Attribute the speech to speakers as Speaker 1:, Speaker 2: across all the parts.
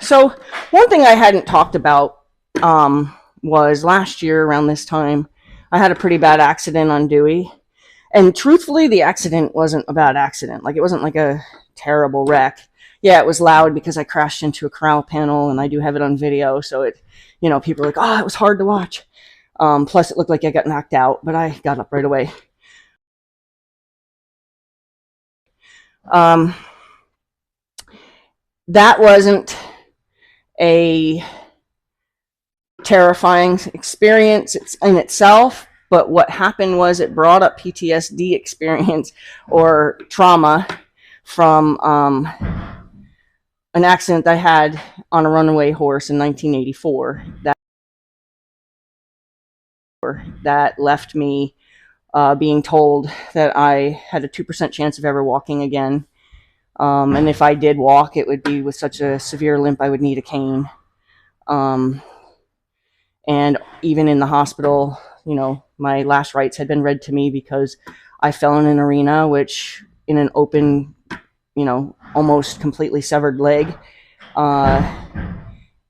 Speaker 1: So one thing I hadn't talked about was last year around this time, I had a pretty bad accident on Dewey. And truthfully, the accident wasn't a bad accident. Like, it wasn't like a terrible wreck. Yeah, it was loud because I crashed into a corral panel, and I do have it on video. So people are like, oh, it was hard to watch. Plus, it looked like I got knocked out, but I got up right away. Um, that wasn't a terrifying experience in itself, but what happened was it brought up PTSD experience or trauma from an accident I had on a runaway horse in 1984 that left me being told that I had a 2% chance of ever walking again. And if I did walk, it would be with such a severe limp I would need a cane. And even in the hospital, my last rites had been read to me because I fell in an arena, which in an open, almost completely severed leg,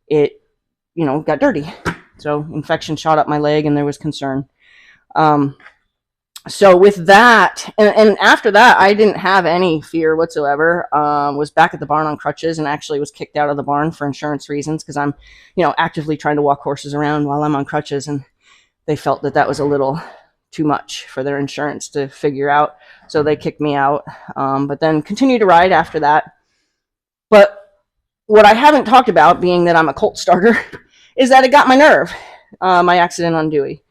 Speaker 1: it, got dirty. So infection shot up my leg and there was concern. So with that, and after that, I didn't have any fear whatsoever. Was back at the barn on crutches and actually was kicked out of the barn for insurance reasons because I'm, actively trying to walk horses around while I'm on crutches, and they felt that was a little too much for their insurance to figure out. So they kicked me out, but then continued to ride after that. But what I haven't talked about, being that I'm a colt starter, is that it got my nerve, my accident on Dewey.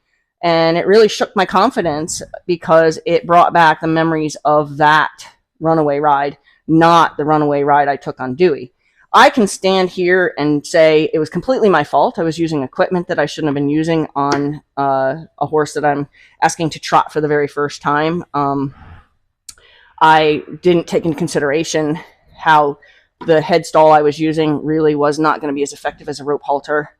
Speaker 1: And it really shook my confidence because it brought back the memories of that runaway ride, not the runaway ride I took on Dewey. I can stand here and say it was completely my fault. I was using equipment that I shouldn't have been using on a horse that I'm asking to trot for the very first time. I didn't take into consideration how the head stall I was using really was not going to be as effective as a rope halter.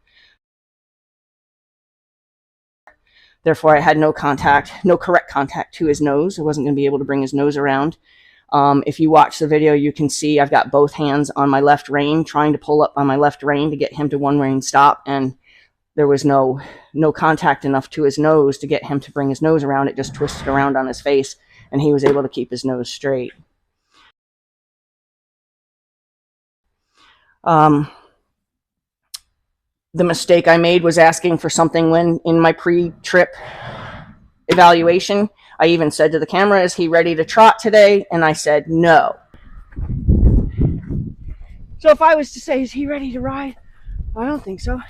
Speaker 1: Therefore, I had no correct contact to his nose. I wasn't going to be able to bring his nose around. If you watch the video, you can see I've got both hands on my left rein, trying to pull up on my left rein to get him to one rein stop, and there was no contact enough to his nose to get him to bring his nose around. It just twisted around on his face, and he was able to keep his nose straight. The mistake I made was asking for something when in my pre-trip evaluation. I even said to the camera, is he ready to trot today? And I said no. So if I was to say, is he ready to ride? I don't think so.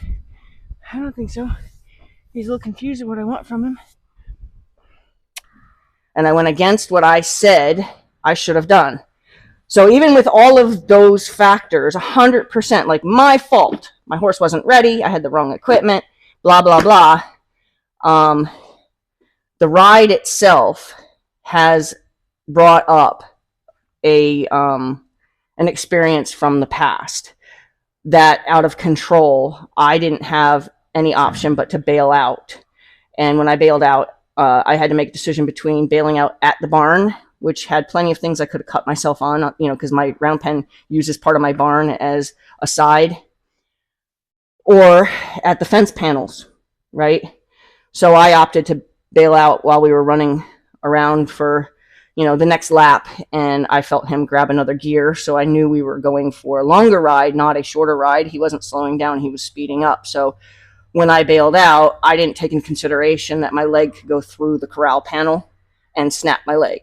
Speaker 1: He's a little confused at what I want from him. And I went against what I said I should have done. So even with all of those factors, 100%, like my fault, my horse wasn't ready, I had the wrong equipment, blah, blah, blah. The ride itself has brought up an experience from the past that, out of control, I didn't have any option but to bail out. And when I bailed out, I had to make a decision between bailing out at the barn, which had plenty of things I could have cut myself on, because my round pen uses part of my barn as a side, or at the fence panels, right? So I opted to bail out while we were running around for, the next lap, and I felt him grab another gear, so I knew we were going for a longer ride, not a shorter ride. He wasn't slowing down, he was speeding up. So when I bailed out, I didn't take into consideration that my leg could go through the corral panel and snap my leg.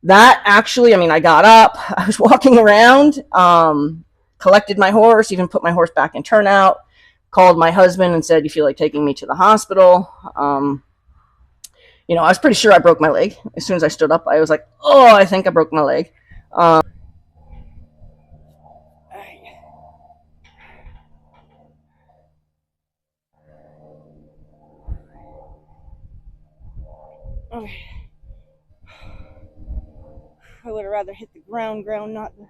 Speaker 1: That actually, I got up, I was walking around, collected my horse, even put my horse back in turnout, called my husband and said, you feel like taking me to the hospital? I was pretty sure I broke my leg. As soon as I stood up, I was like, oh, I think I broke my leg. Okay. I would have rather hit the ground, not the...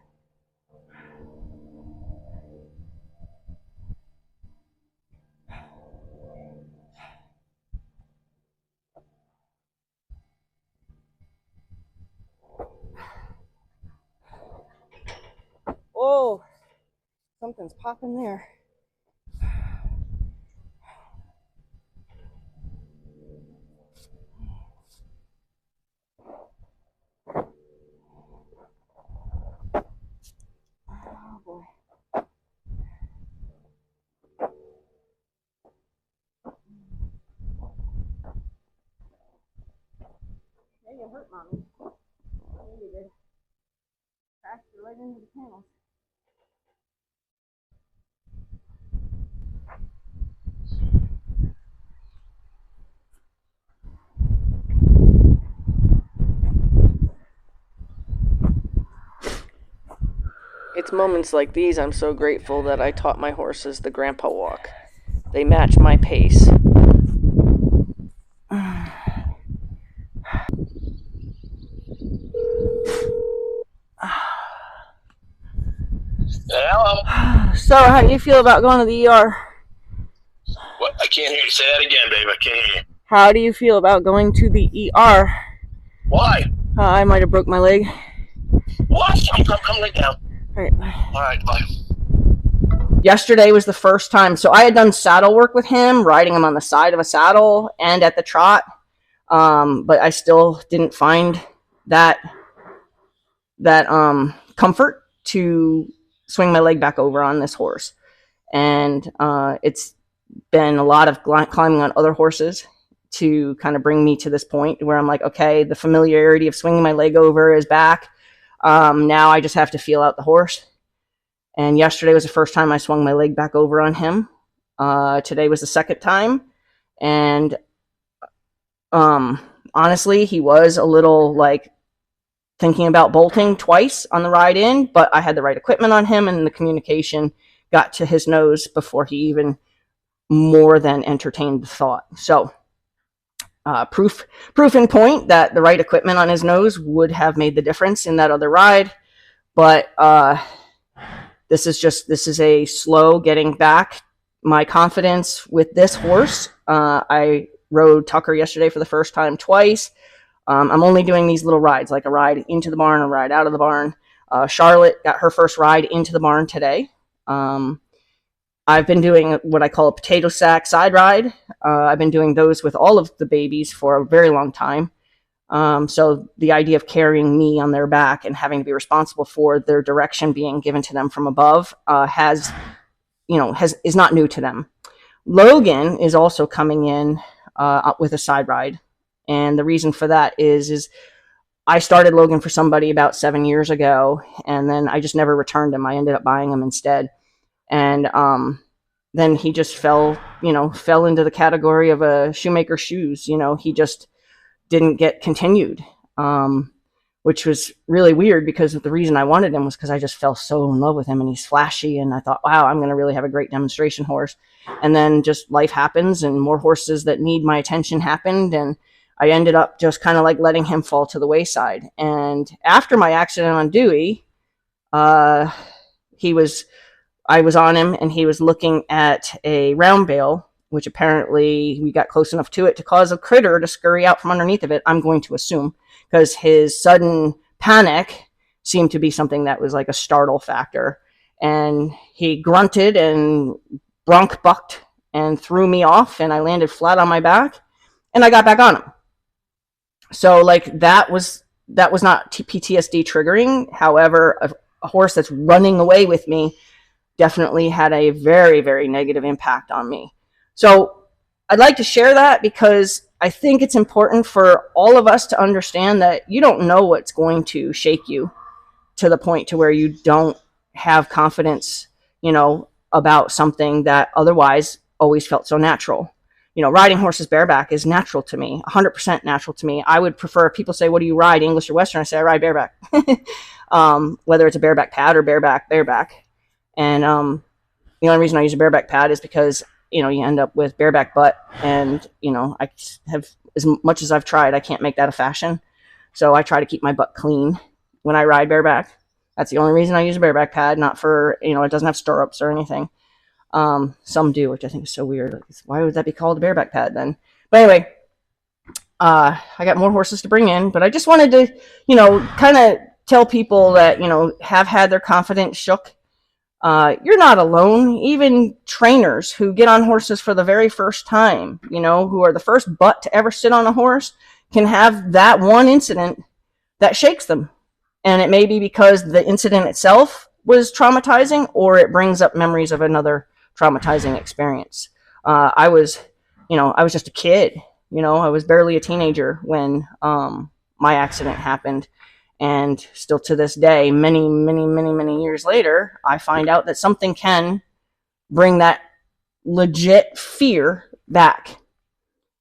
Speaker 1: Something's popping there. Oh boy. Hey, you hurt, Mommy. Yeah, you did. Crashed you right into the panels. It's moments like these I'm so grateful that I taught my horses the grandpa walk. They match my pace.
Speaker 2: Hello.
Speaker 1: So, how do you feel about going to the ER?
Speaker 2: What? I can't hear you. Say that again, babe. I can't hear you.
Speaker 1: How do you feel about going to the ER?
Speaker 2: Why?
Speaker 1: I might have broke my leg.
Speaker 2: What? Come right down.
Speaker 1: All
Speaker 2: right, bye.
Speaker 1: Yesterday was the first time. So I had done saddle work with him, riding him on the side of a saddle and at the trot. But I still didn't find that comfort to swing my leg back over on this horse. And it's been a lot of climbing on other horses to kind of bring me to this point where I'm like, okay, the familiarity of swinging my leg over is back. Now I just have to feel out the horse. And yesterday was the first time I swung my leg back over on him. Today was the second time. And honestly, he was a little like thinking about bolting twice on the ride in, but I had the right equipment on him and the communication got to his nose before he even more than entertained the thought. So proof in point that the right equipment on his nose would have made the difference in that other ride. But this is a slow getting back my confidence with this horse. I rode Tucker yesterday for the first time twice. I'm only doing these little rides, like a ride into the barn, a ride out of the barn. Charlotte got her first ride into the barn today. I've been doing what I call a potato sack side ride. I've been doing those with all of the babies for a very long time. So the idea of carrying me on their back and having to be responsible for their direction being given to them from above is not new to them. Logan is also coming in with a side ride. And the reason for that is I started Logan for somebody about 7 years ago, and then I just never returned him. I ended up buying him instead. And then he just fell into the category of a shoemaker's shoes. He just didn't get continued, which was really weird because the reason I wanted him was because I just fell so in love with him and he's flashy. And I thought, wow, I'm going to really have a great demonstration horse. And then just life happens and more horses that need my attention happened. And I ended up just kind of like letting him fall to the wayside. And after my accident on Dewey, I was on him and he was looking at a round bale, which apparently we got close enough to it to cause a critter to scurry out from underneath of it, I'm going to assume, because his sudden panic seemed to be something that was like a startle factor. And he grunted and bronc bucked and threw me off, and I landed flat on my back and I got back on him. So like that was not PTSD triggering. However, a horse that's running away with me definitely had a very, very negative impact on me. So I'd like to share that because I think it's important for all of us to understand that you don't know what's going to shake you to the point to where you don't have confidence, about something that otherwise always felt so natural. Riding horses bareback is natural to me, 100% natural to me. I would prefer, people say, what do you ride, English or Western? I say, I ride bareback. Whether it's a bareback pad or bareback. And the only reason I use a bareback pad is because, you end up with bareback butt. And, I have, as much as I've tried, I can't make that a fashion. So I try to keep my butt clean when I ride bareback. That's the only reason I use a bareback pad, not for, it doesn't have stirrups or anything. Some do, which I think is so weird. Like, why would that be called a bareback pad then? But anyway, I got more horses to bring in, but I just wanted to, kind of tell people that, have had their confidence shook You're not alone. Even trainers who get on horses for the very first time, you know, who are the first butt to ever sit on a horse, can have that one incident that shakes them. And it may be because the incident itself was traumatizing, or it brings up memories of another traumatizing experience. I was just a kid. You know, I was barely a teenager when my accident happened. And still to this day, many, many, many, many years later, I find out that something can bring that legit fear back.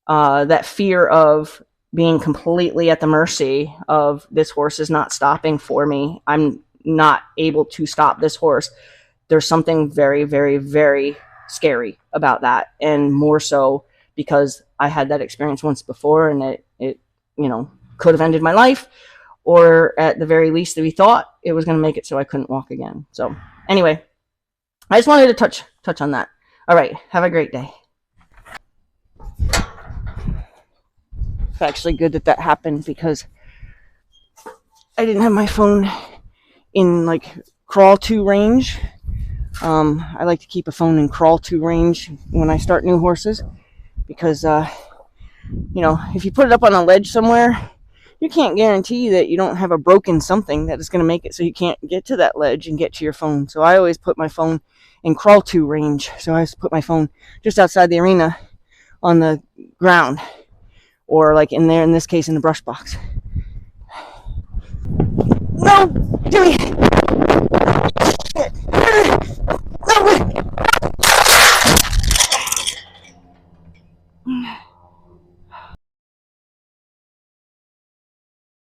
Speaker 1: That fear of being completely at the mercy of this horse is not stopping for me. I'm not able to stop this horse. There's something very, very, very scary about that. And more so because I had that experience once before, and it could have ended my life, or at the very least, we thought it was going to make it so I couldn't walk again. So anyway, I just wanted to touch on that. All right, have a great day. It's actually good that happened, because I didn't have my phone in like crawl to range. I like to keep a phone in crawl to range when I start new horses, because if you put it up on a ledge somewhere, you can't guarantee that you don't have a broken something that is going to make it so you can't get to that ledge and get to your phone. So I always put my phone in crawl to range. So I just put my phone just outside the arena on the ground, or like in there, in this case, in the brush box. No, Dewey.